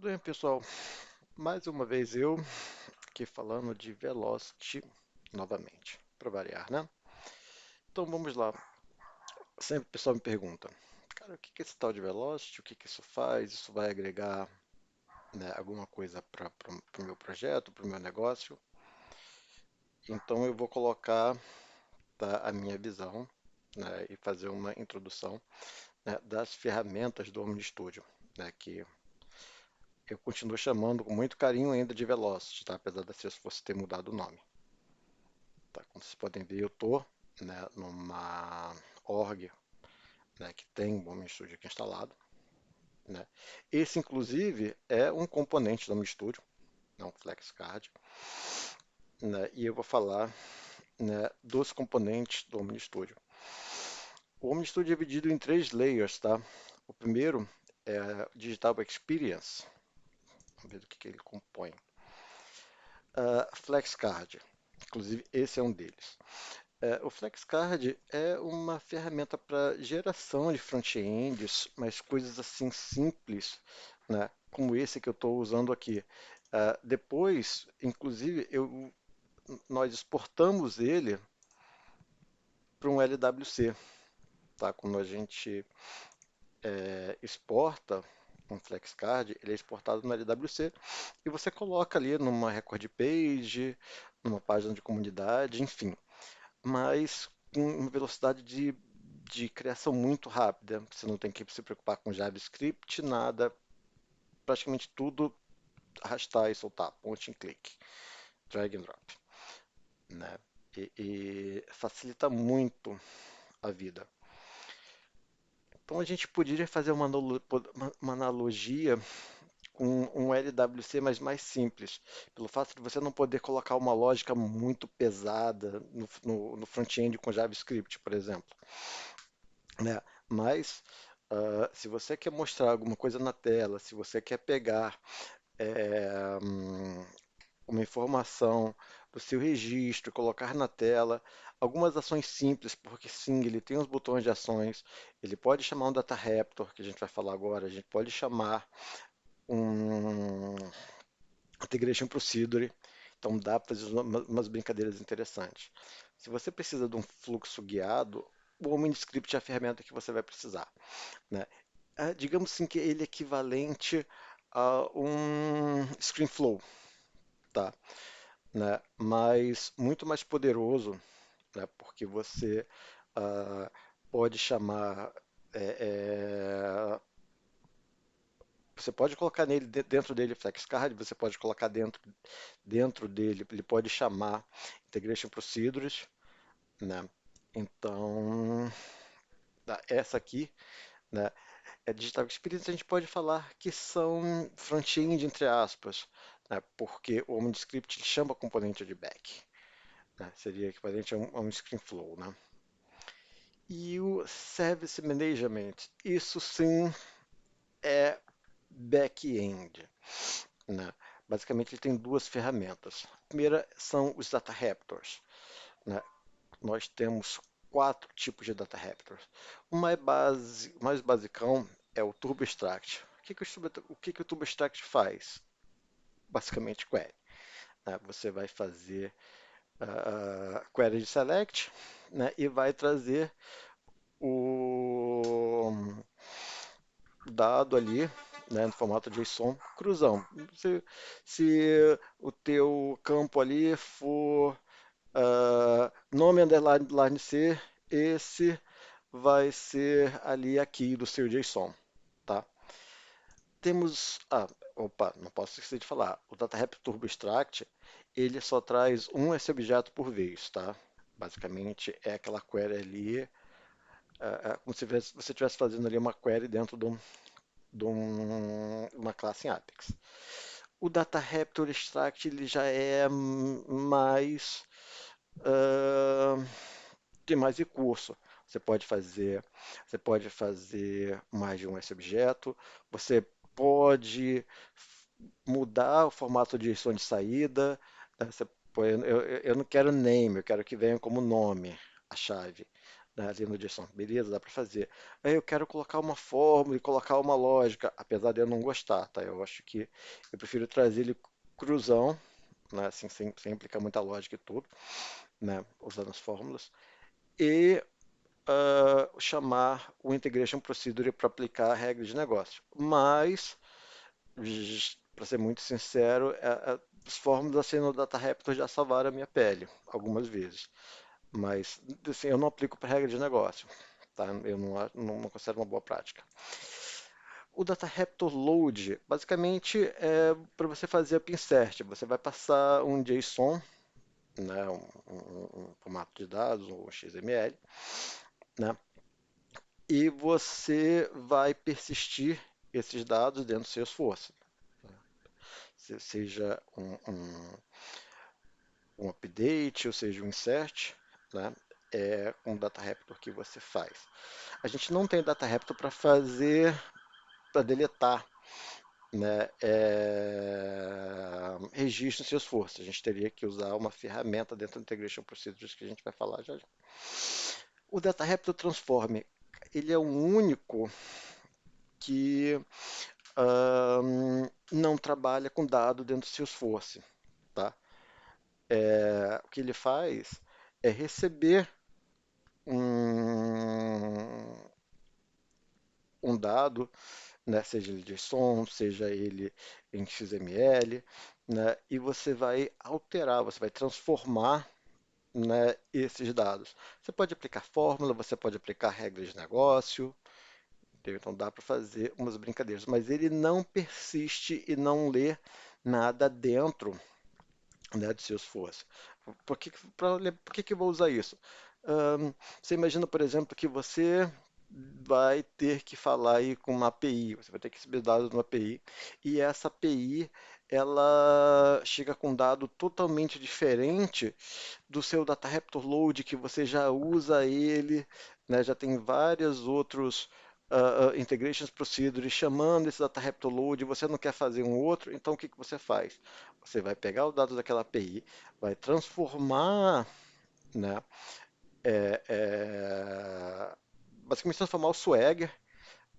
Tudo bem, pessoal? Mais uma vez eu aqui falando de Velocity novamente, para variar, né? Então vamos lá. Sempre o pessoal me pergunta, cara, o que que é esse tal de Velocity? O que que isso faz? Isso vai agregar, né, alguma coisa para o meu projeto, para o meu negócio? Então eu vou colocar, tá, a minha visão, né, e fazer uma introdução, né, das ferramentas do OmniStudio, né, que eu continuo chamando com muito carinho ainda de Velocity, tá? Apesar da Salesforce ter mudado o nome. Tá? Como vocês podem ver, eu estou, né, numa org, né, que tem o OmniStudio aqui instalado. Né? Esse, inclusive, é um componente do OmniStudio, não um FlexCard. Né? E eu vou falar, né, dos componentes do OmniStudio. O OmniStudio é dividido em três layers, tá? O primeiro é a Digital Experience. Vamos ver do que ele compõe. FlexCard, inclusive esse é um deles. O FlexCard é uma ferramenta para geração de front-ends, mas coisas assim simples, né, como esse que eu estou usando aqui. Depois, inclusive, nós exportamos ele para um LWC. Tá? Quando a gente exporta um FlexCard, ele é exportado no LWC e você coloca ali numa record page, numa página de comunidade, enfim. Mas com uma velocidade de criação muito rápida. Você não tem que se preocupar com JavaScript, nada. Praticamente tudo arrastar e soltar, point and click, drag and drop. Né? E facilita muito a vida. Então a gente poderia fazer uma analogia com um LWC, mas mais simples, pelo fato de você não poder colocar uma lógica muito pesada no front-end com JavaScript, por exemplo. Né? Mas se você quer mostrar alguma coisa na tela, se você quer pegar é, hum, uma informação do seu registro, colocar na tela, algumas ações simples, porque sim, ele tem os botões de ações, ele pode chamar um data raptor, que a gente vai falar agora, a gente pode chamar um integration procedure, então dá para fazer umas brincadeiras interessantes. Se você precisa de um fluxo guiado, o OmniScript é a ferramenta que você vai precisar. Né? Digamos assim que ele é equivalente a um ScreenFlow, tá? Né? Mas muito mais poderoso, né? Porque você ah, pode chamar, é, é, você pode colocar nele dentro dele FlexCard, você pode colocar dentro dele, ele pode chamar Integration Procedures, né? Então, essa aqui, né, Digital Experience, a gente pode falar que são front-end, entre aspas, né, porque o OmniScript chama componente de back, né, seria equivalente a um ScreenFlow. Né? E o Service Management, isso sim é back-end. Né? Basicamente, ele tem duas ferramentas. A primeira são os Data Raptors. Né? Nós temos quatro tipos de Data Raptors. O mais basicão é o Turbo Extract. O que o Turbo Extract faz? Basicamente, query. Né? Você vai fazer a query de select, né? E vai trazer o dado ali, né, no formato JSON, cruzão. Se o teu campo ali for nome underline line C, esse vai ser ali aqui do seu JSON, tá? Temos, opa, não posso esquecer de falar, o DataRap Turbo Extract, ele só traz um esse objeto por vez, tá? Basicamente é aquela query ali, como se você estivesse fazendo ali uma query dentro de uma classe em Apex. O Data Raptor Extract ele já é mais uh, tem mais recurso. Você pode fazer mais de um esse objeto, você pode mudar o formato de JSON de saída. Né? Eu não quero name, eu quero que venha como nome a chave. né, ali no JSON. Beleza, dá para fazer. Aí eu quero colocar uma fórmula e colocar uma lógica, apesar de eu não gostar, tá? Eu acho que eu prefiro trazer ele cruzão, né, assim, sem implicar muita lógica e tudo, né, usando as fórmulas, e chamar o Integration Procedure para aplicar a regra de negócio. Mas, para ser muito sincero, as fórmulas assim no Data Raptor já salvaram a minha pele algumas vezes. Mas, assim, eu não aplico para regra de negócio, tá? Eu não considero uma boa prática. O Data Raptor Load, basicamente, é para você fazer a pinsert. Você vai passar um JSON, né, um formato de dados, um XML, né, e você vai persistir esses dados dentro do Salesforce. Seja um update, ou seja um insert, né, é um Data Raptor que você faz. A gente não tem Data Raptor para deletar, né, registro em Salesforce. A gente teria que usar uma ferramenta dentro do Integration Procedures que a gente vai falar já já. O Data Raptor Transform, ele é o único que não trabalha com dado dentro do Salesforce, tá? O que ele faz é receber um, um dado, né, seja ele de som, seja ele em XML, né, e você vai alterar, você vai transformar, né, esses dados. Você pode aplicar fórmula, você pode aplicar regras de negócio, entendeu? Então dá para fazer umas brincadeiras, mas ele não persiste e não lê nada dentro, né, de Salesforce. Por que que eu vou usar isso? Você imagina, por exemplo, que você vai ter que falar aí com uma API, você vai ter que receber dados numa API, e essa API ela chega com um dado totalmente diferente do seu Data Raptor Load, que você já usa ele, né, já tem vários outros integrations procedures chamando esse Data Raptor Load, você não quer fazer um outro, então o que que você faz? Você vai pegar os dados daquela API, vai transformar, né, basicamente transformar o swagger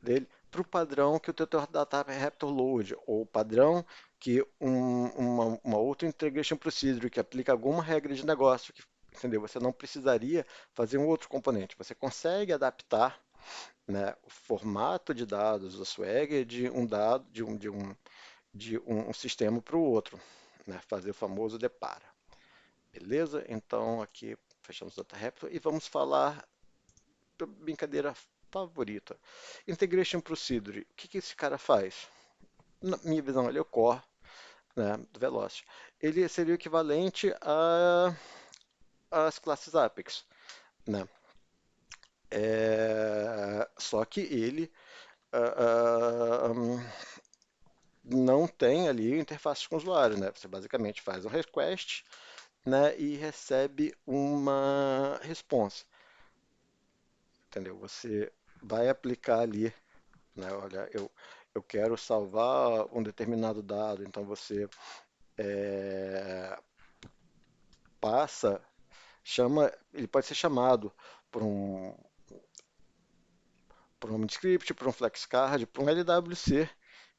dele para o padrão que o teu Data Raptor Load, ou o padrão que uma outra Integration Procedure que aplica alguma regra de negócio, que, entendeu? Você não precisaria fazer um outro componente. Você consegue adaptar, né, o formato de dados, o swagger de um dado, de um sistema para o outro, né? Fazer o famoso depara. Beleza? Então aqui fechamos o Data Raptor e vamos falar da brincadeira favorita. Integration Procedure. O que que esse cara faz? Na minha visão, ele é o core, né, do Velocity. Ele seria o equivalente às classes Apex, né? Só que ele não tem ali interface com o usuário, né? Você basicamente faz um request, né, e recebe uma resposta, entendeu? Você vai aplicar ali, né? Olha, eu quero salvar um determinado dado, então você é, passa, chama, ele pode ser chamado por por um script, por um flexcard, por um LWC.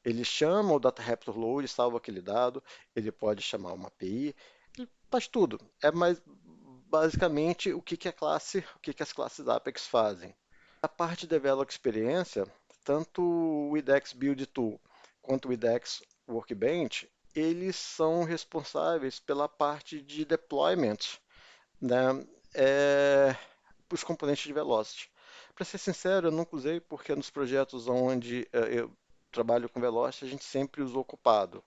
Ele chama o Data Raptor Load, salva aquele dado, ele pode chamar uma API, ele faz tudo. É mais basicamente o que que o que que as classes Apex fazem. A parte de Develop Experiência, tanto o IDEX Build Tool quanto o IDEX Workbench, eles são responsáveis pela parte de deployment, né, os componentes de Velocity. Para ser sincero, eu nunca usei porque nos projetos onde eu trabalho com Velocity, a gente sempre usou ocupado,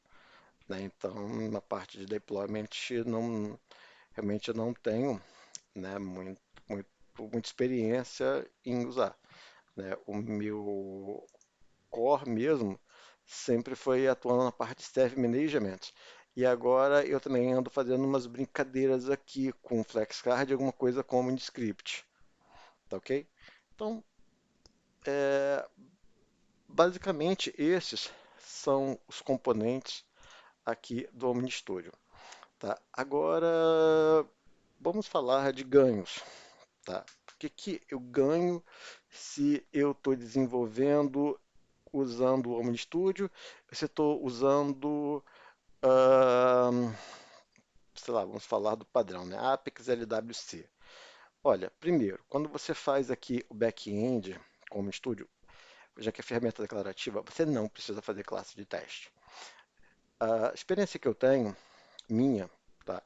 né? Então, na parte de deployment, não, realmente eu não tenho, né, muito, muita experiência em usar, né? O meu core mesmo sempre foi atuando na parte de staff management. E agora eu também ando fazendo umas brincadeiras aqui com FlexCard, alguma coisa como em script, tá ok? Então, basicamente esses são os componentes aqui do OmniStudio, tá? Agora vamos falar de ganhos, tá? O que que eu ganho se eu estou desenvolvendo usando o Omni Studio, se eu estou usando, ahn, sei lá, vamos falar do padrão, né? Apex LWC. Olha, primeiro, quando você faz aqui o back-end com o Omni Studio, já que é ferramenta declarativa, você não precisa fazer classe de teste. A experiência que eu tenho, minha, tá,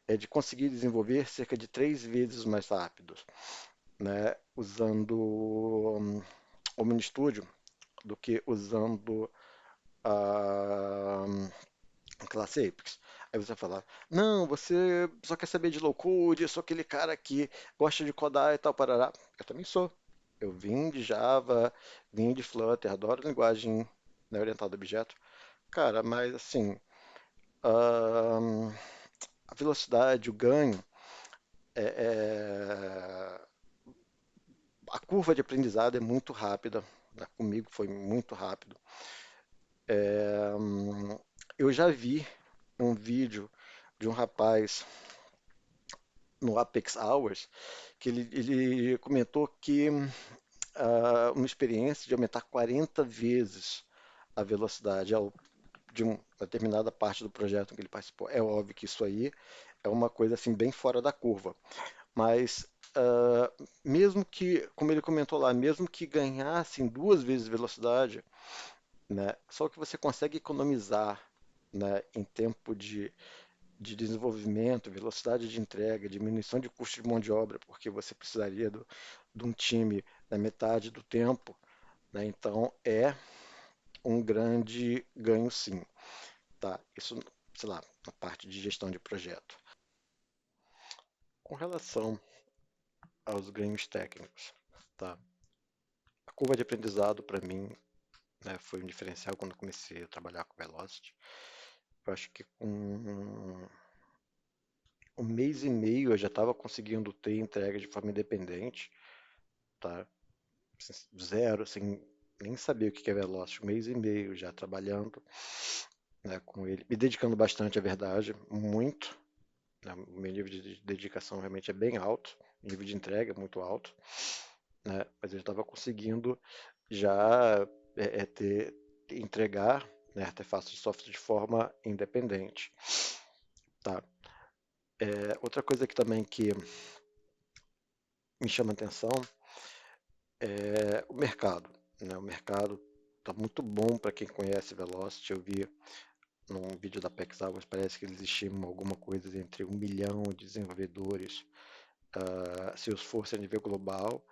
é de conseguir desenvolver cerca de 3 vezes mais rápido, né, usando o Omni Studio do que usando a classe Apex. Aí você fala, não, você só quer saber de low code, eu sou aquele cara que gosta de codar e tal, parará. Eu também sou. Eu vim de Java, vim de Flutter, adoro linguagem, né, orientada a objeto. Cara, mas assim, ahn, a velocidade, o ganho, a curva de aprendizado é muito rápida, né? Comigo foi muito rápido. Eu já vi um vídeo de um rapaz no Apex Hours que ele comentou que uma experiência de aumentar 40 vezes a velocidade de uma determinada parte do projeto em que ele participou. É óbvio que isso aí é uma coisa assim bem fora da curva, mas mesmo que, como ele comentou lá, mesmo que ganhassem 2 vezes velocidade, né, só que você consegue economizar, né, em tempo de desenvolvimento, velocidade de entrega, diminuição de custo de mão de obra, porque você precisaria de um time na metade do tempo, né? Então é um grande ganho sim, tá? Isso, sei lá, na parte de gestão de projeto. Com relação aos ganhos técnicos, tá? A curva de aprendizado para mim, né, foi um diferencial quando eu comecei a trabalhar com Velocity. Eu acho que com um mês e meio eu já estava conseguindo ter entrega de forma independente, tá? Zero, sem nem saber o que é Velocity, um mês e meio já trabalhando, né, com ele, me dedicando bastante à verdade, muito, né, o meu nível de dedicação realmente é bem alto, nível de entrega é muito alto, né, mas eu estava conseguindo já entregar, né, artefatos de software de forma independente, tá? Outra coisa que também que me chama a atenção é o mercado, né? O mercado está muito bom para quem conhece Velocity. Eu vi num vídeo da PaxAlgorithm, parece que eles estimam alguma coisa entre 1 milhão de desenvolvedores Salesforce a nível global,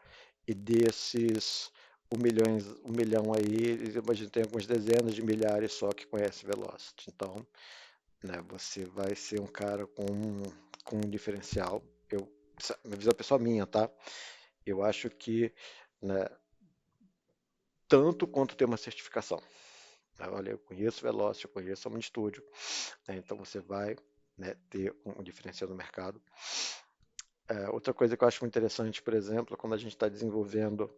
e desses 1 milhão aí, eu imagino que tem algumas dezenas de milhares só que conhecem Velocity. Então, né, você vai ser um cara com um diferencial. Essa é uma visão pessoal minha, tá? Eu acho que, né, tanto quanto ter uma certificação. Olha, eu conheço Velocity, eu conheço Omni Studio, né, então você vai, né, ter um diferencial no mercado. Outra coisa que eu acho muito interessante, por exemplo, quando a gente está desenvolvendo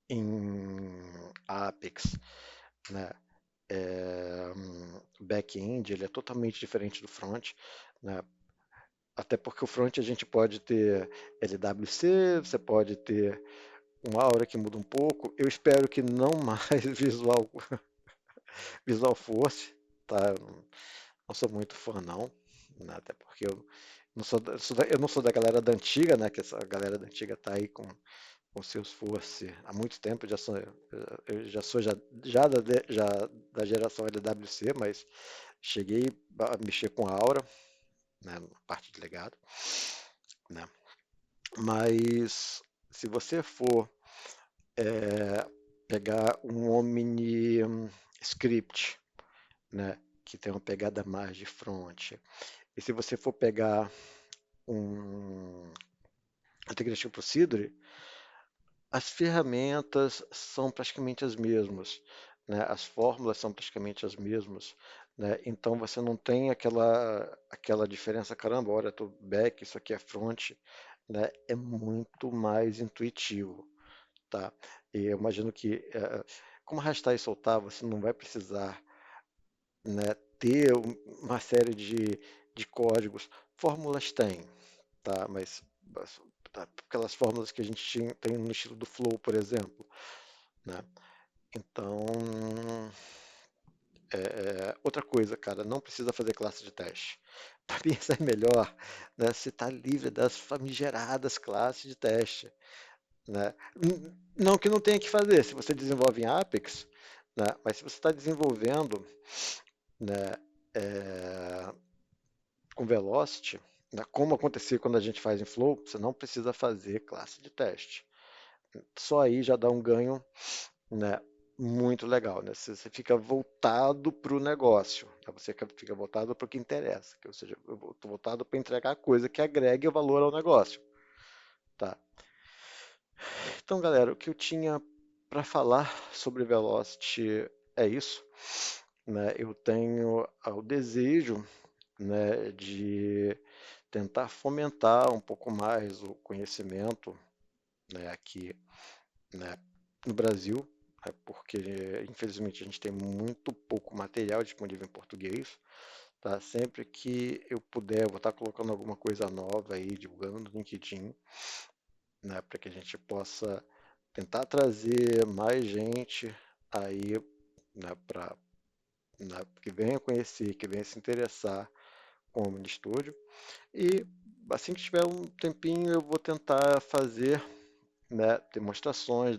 em Apex, né, back-end, ele é totalmente diferente do front, né, até porque o front a gente pode ter LWC, você pode ter um Aura que muda um pouco. Eu espero que não mais Visual Force, tá? Não sou muito fã não, né? Até porque eu eu não sou da galera da antiga, né? Que essa galera da antiga tá aí com Salesforce há muito tempo. Eu já sou já da geração LWC, mas cheguei a mexer com a Aura, né? Na parte de legado, né? Mas se você for pegar um Omni Script, né, que tem uma pegada mais de front, e se você for pegar um Integration Procedure, as ferramentas são praticamente as mesmas, né? As fórmulas são praticamente as mesmas, né? Então você não tem aquela diferença, caramba, olha, tô back, isso aqui é front, né? É muito mais intuitivo, tá? E eu imagino que como arrastar e soltar, você não vai precisar, né, ter uma série de códigos. Fórmulas tem, tá? Mas tá? Aquelas fórmulas que a gente tem no estilo do Flow, por exemplo, né? Então, outra coisa, cara, não precisa fazer classe de teste. Para mim, isso é melhor, né? Você está livre das famigeradas classes de teste, né? Não que não tenha que fazer, se você desenvolve em Apex, né? Mas se você está desenvolvendo, né, é, com Velocity, né, como acontecia quando a gente faz em Flow, você não precisa fazer classe de teste. Só aí já dá um ganho, né, muito legal, né? Você fica voltado para o negócio, né? Você fica voltado para o que interessa, ou seja, eu estou voltado para entregar coisa que agregue valor ao negócio, tá? Então, galera, o que eu tinha para falar sobre Velocity é isso, né? Eu tenho o desejo, né, de tentar fomentar um pouco mais o conhecimento, né, aqui, né, no Brasil, né, porque infelizmente a gente tem muito pouco material disponível em português. Tá? Sempre que eu puder, eu vou estar colocando alguma coisa nova aí, divulgando no LinkedIn, né, para que a gente possa tentar trazer mais gente aí, né, para, né, que venha conhecer, que venha se interessar com o Mini Studio. E assim que tiver um tempinho, eu vou tentar fazer, né, demonstrações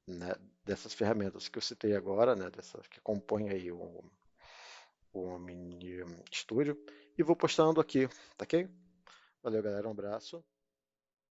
né, dessas ferramentas que eu citei agora, né, dessas que compõem aí o Mini Studio, e vou postando aqui, tá ok? Valeu, galera, um abraço.